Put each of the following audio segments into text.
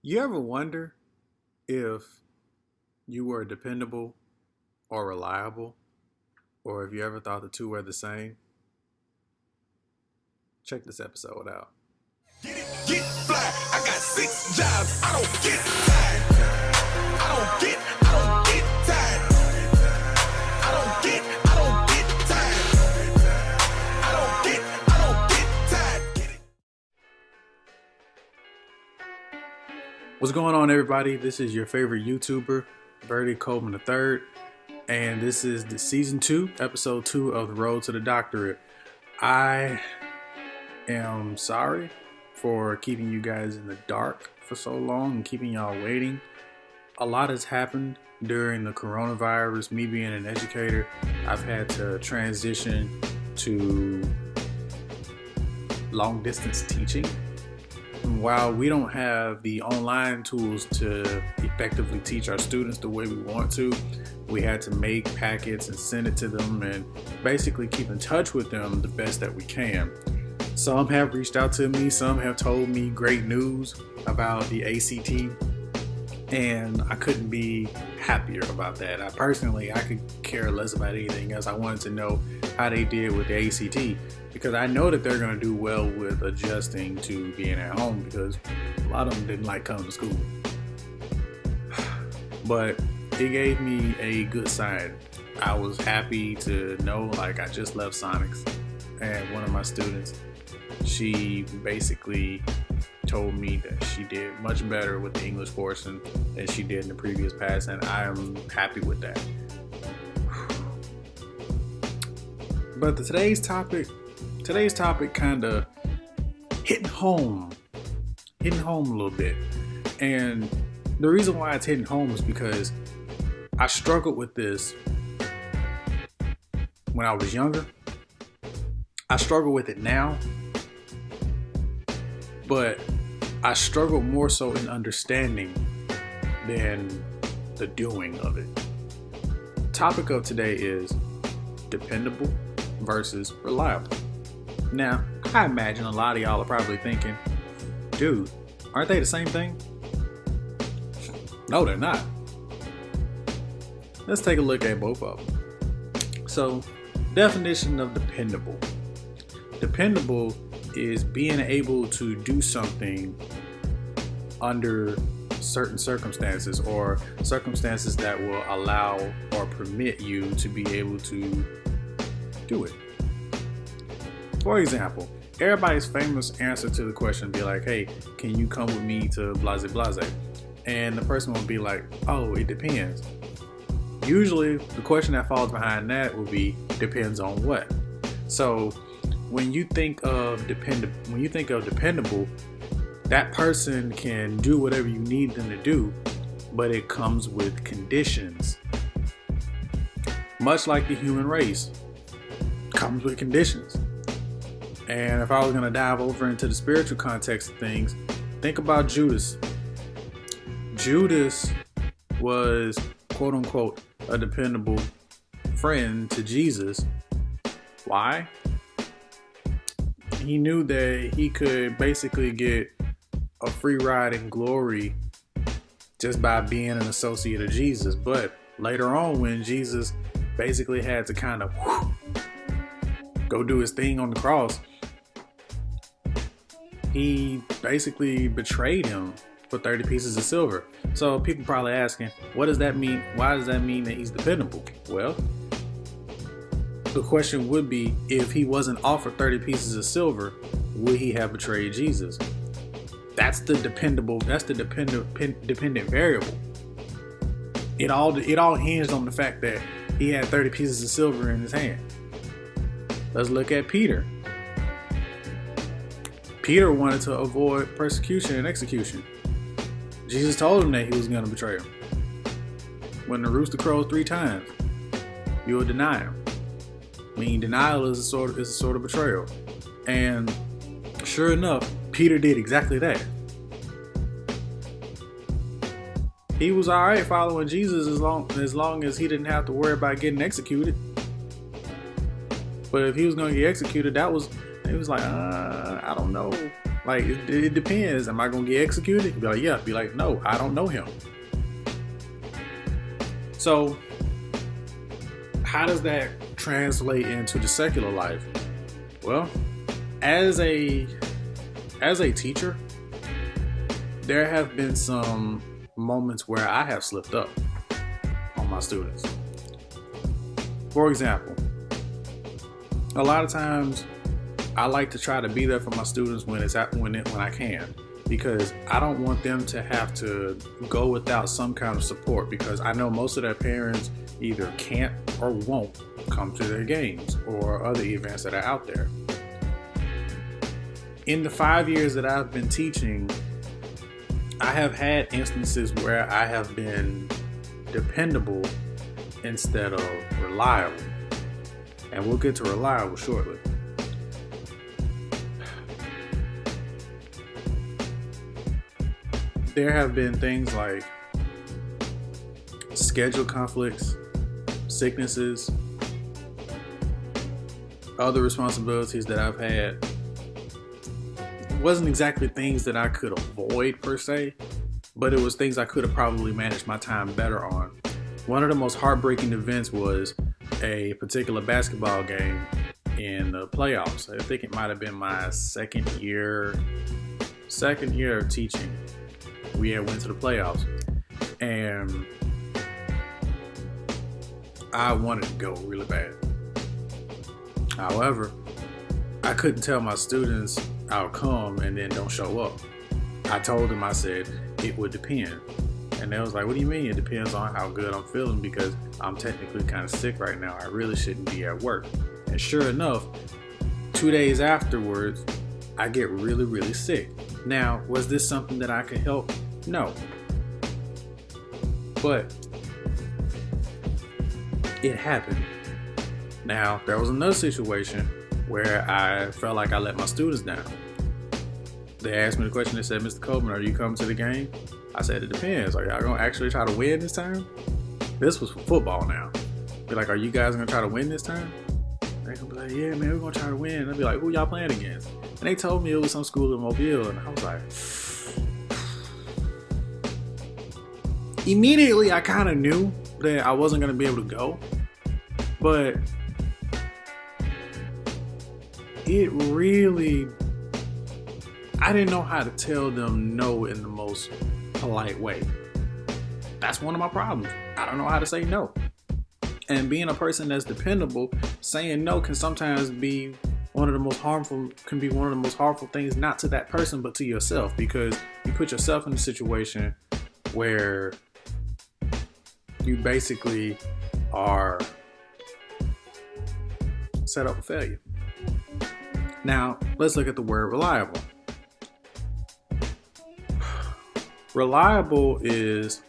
You ever wonder if you were dependable or reliable, or if you ever thought the two were the same? Check this episode out. Get fly. I got 6 jobs. I don't get tired. I don't get tired. I don't get tired. I don't get tired. Get it. What's going on, everybody? This is your favorite YouTuber, Bertie Coleman III, and this is the season 2, episode 2 of the Road to the Doctorate. I am sorry for keeping you guys in the dark for so long and keeping y'all waiting. A lot has happened during the coronavirus. Me being an educator, I've had to transition to long distance teaching. And while we don't have the online tools to effectively teach our students the way we want to, we had to make packets and send it to them and basically keep in touch with them the best that we can. Some have reached out to me, some have told me great news about the ACT, and I couldn't be happier about that. I could care less about anything else. I wanted to know how they did with the ACT because I know that they're going to do well with adjusting to being at home because a lot of them didn't like coming to school. But it gave me a good sign. I was happy to know, like, I just left Sonics, and one of my students, she basically told me that she did much better with the English portion than she did in the previous pass, and I am happy with that. But today's topic kind of hitting home a little bit. And the reason why it's hitting home is because I struggled with this when I was younger. I struggle with it now, but I struggle more so in understanding than the doing of it. The topic of today is dependable versus reliable. Now, I imagine a lot of y'all are probably thinking, dude, aren't they the same thing? No, they're not. Let's take a look at both of them. So, definition of dependable. Dependable is being able to do something under certain circumstances or circumstances that will allow or permit you to be able to do it. For example, everybody's famous answer to the question would be like, hey, can you come with me to blase blase? And the person will be like, oh, it depends. Usually the question that falls behind that will be depends on what. So when you think of dependable, that person can do whatever you need them to do, but it comes with conditions. Much like the human race comes with conditions. And if I was going to dive over into the spiritual context of things, think about Judas. Judas was, quote unquote, a dependable friend to Jesus. Why? He knew that he could basically get a free ride in glory just by being an associate of Jesus. But later on, when Jesus basically had to kind of go do his thing on the cross, he basically betrayed him for 30 pieces of silver. So people probably asking, what does that mean? Why does that mean that he's dependable? Well, the question would be, if he wasn't offered 30 pieces of silver, would he have betrayed Jesus? That's the dependent variable. It all hinged on the fact that he had 30 pieces of silver in his hand. Let's look at Peter. Peter wanted to avoid persecution and execution. Jesus told him that he was going to betray him. When the rooster crows 3 times, you will deny him. Meaning denial is a sort of betrayal. And sure enough, Peter did exactly that. He was alright following Jesus as long as he didn't have to worry about getting executed. But if he was going to get executed, he was like, I don't know. Like, it depends. Am I going to get executed? He'd be like, yeah. Be like, no, I don't know him. So, how does that translate into the secular life? Well, as a teacher, there have been some moments where I have slipped up on my students. For example, a lot of times I like to try to be there for my students when I can, because I don't want them to have to go without some kind of support, because I know most of their parents either can't or won't come to their games or other events that are out there. In the 5 years that I've been teaching, I have had instances where I have been dependable instead of reliable. And we'll get to reliable shortly. There have been things like schedule conflicts, sicknesses, other responsibilities that I've had. It wasn't exactly things that I could avoid per se, but it was things I could have probably managed my time better on. One of the most heartbreaking events was a particular basketball game in the playoffs. I think it might have been my second year of teaching. We had went to the playoffs, and I wanted to go really bad. However, I couldn't tell my students I'll come and then don't show up. I told them, I said, it would depend. And they was like, what do you mean? It depends on how good I'm feeling, because I'm technically kind of sick right now. I really shouldn't be at work. And sure enough, 2 days afterwards, I get really, really sick. Now, was this something that I could help? No. But it happened. Now, there was another situation where I felt like I let my students down. They asked me the question, they said, Mr. Coleman, are you coming to the game? I said, it depends. Are y'all gonna actually try to win this time? This was for football now. Be like, are you guys gonna try to win this time? They're gonna be like, yeah, man, we're gonna try to win. And I'd be like, who y'all playing against? And they told me it was some school in Mobile, and I was like, immediately I kind of knew that I wasn't gonna be able to go, but it really, I didn't know how to tell them no in the most polite way. That's one of my problems. I don't know how to say no. And being a person that's dependable, saying no can sometimes be one of the most harmful things, not to that person, but to yourself, because you put yourself in a situation where you basically are set up for failure. Now, let's look at the word reliable. Reliable is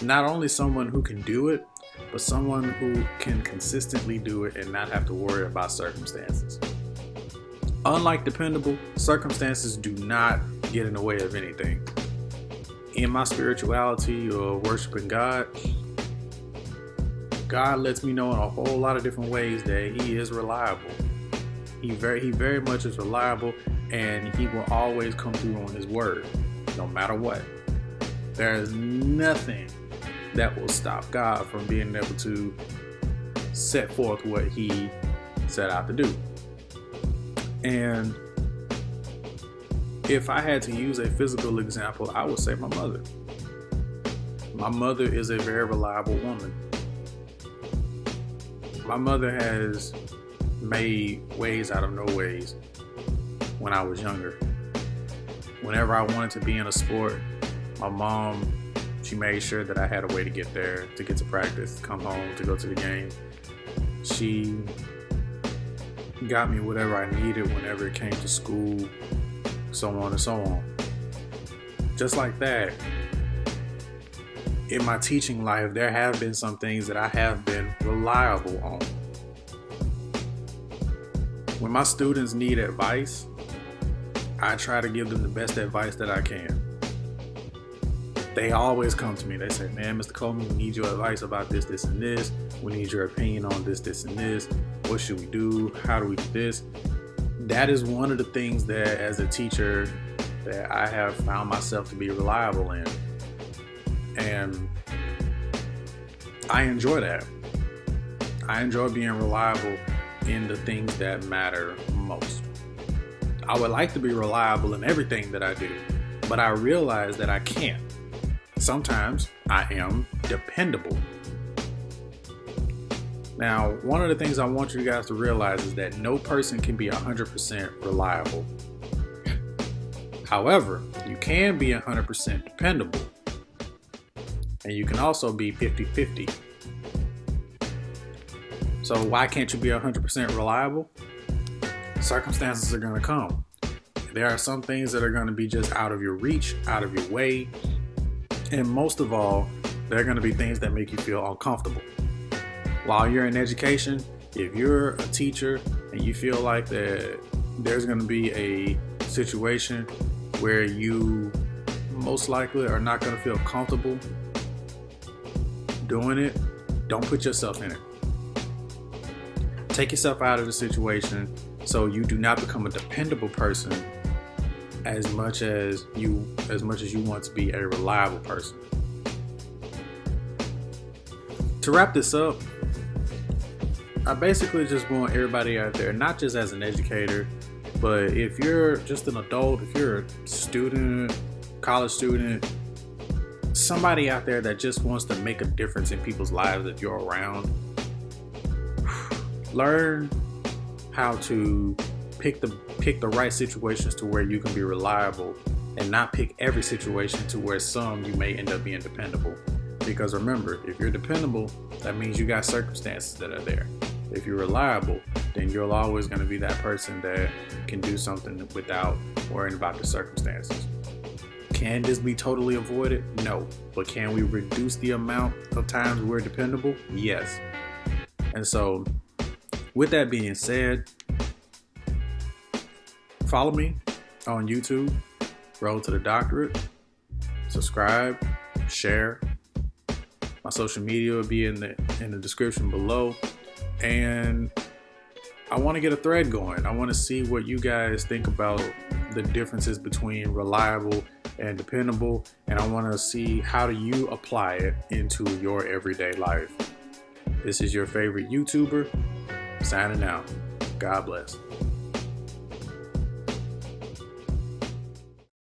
not only someone who can do it, but someone who can consistently do it and not have to worry about circumstances. Unlike dependable, circumstances do not get in the way of anything. In my spirituality or worshiping God, God lets me know in a whole lot of different ways that He is reliable. He very much is reliable, and He will always come through on His word, no matter what. There is nothing that will stop God from being able to set forth what He set out to do. And if I had to use a physical example, I would say my mother. My mother is a very reliable woman. My mother has made ways out of no ways when I was younger. Whenever I wanted to be in a sport, my mom, she made sure that I had a way to get there, to get to practice, come home, to go to the game. She got me whatever I needed whenever it came to school, so on and so on. Just like that, in my teaching life, there have been some things that I have been reliable on. When my students need advice, I try to give them the best advice that I can. They always come to me. They say, man, Mr. Coleman, we need your advice about this, this, and this. We need your opinion on this, this, and this. What should we do? How do we do this? that is one of the things that as a teacher that I have found myself to be reliable in. And I enjoy that. I enjoy being reliable in the things that matter most. I would like to be reliable in everything that I do, but I realize that I can't. Sometimes I am dependable. Now, one of the things I want you guys to realize is that no person can be 100% reliable. However, you can be 100% dependable. And you can also be 50-50. So why can't you be 100% reliable? Circumstances are going to come. There are some things that are going to be just out of your reach, out of your way. And most of all, there are going to be things that make you feel uncomfortable. While you're in education, if you're a teacher and you feel like that there's going to be a situation where you most likely are not going to feel comfortable doing it, don't put yourself in it. Take yourself out of the situation so you do not become a dependable person as much as you want to be a reliable person. To wrap this up, I basically just want everybody out there, not just as an educator, but if you're just an adult, if you're a student, college student, somebody out there that just wants to make a difference in people's lives that you're around, learn how to pick the right situations to where you can be reliable and not pick every situation to where some you may end up being dependable. Because remember, if you're dependable, that means you got circumstances that are there. If you're reliable, then you're always going to be that person that can do something without worrying about the circumstances. Can this be totally avoided? No. But can we reduce the amount of times we're dependable? Yes. And so, with that being said, follow me on YouTube, Road to the Doctorate. Subscribe, share. My social media will be in the description below. And I want to get a thread going. I want to see what you guys think about the differences between reliable and dependable. And I want to see how do you apply it into your everyday life. This is your favorite YouTuber, signing out. God bless.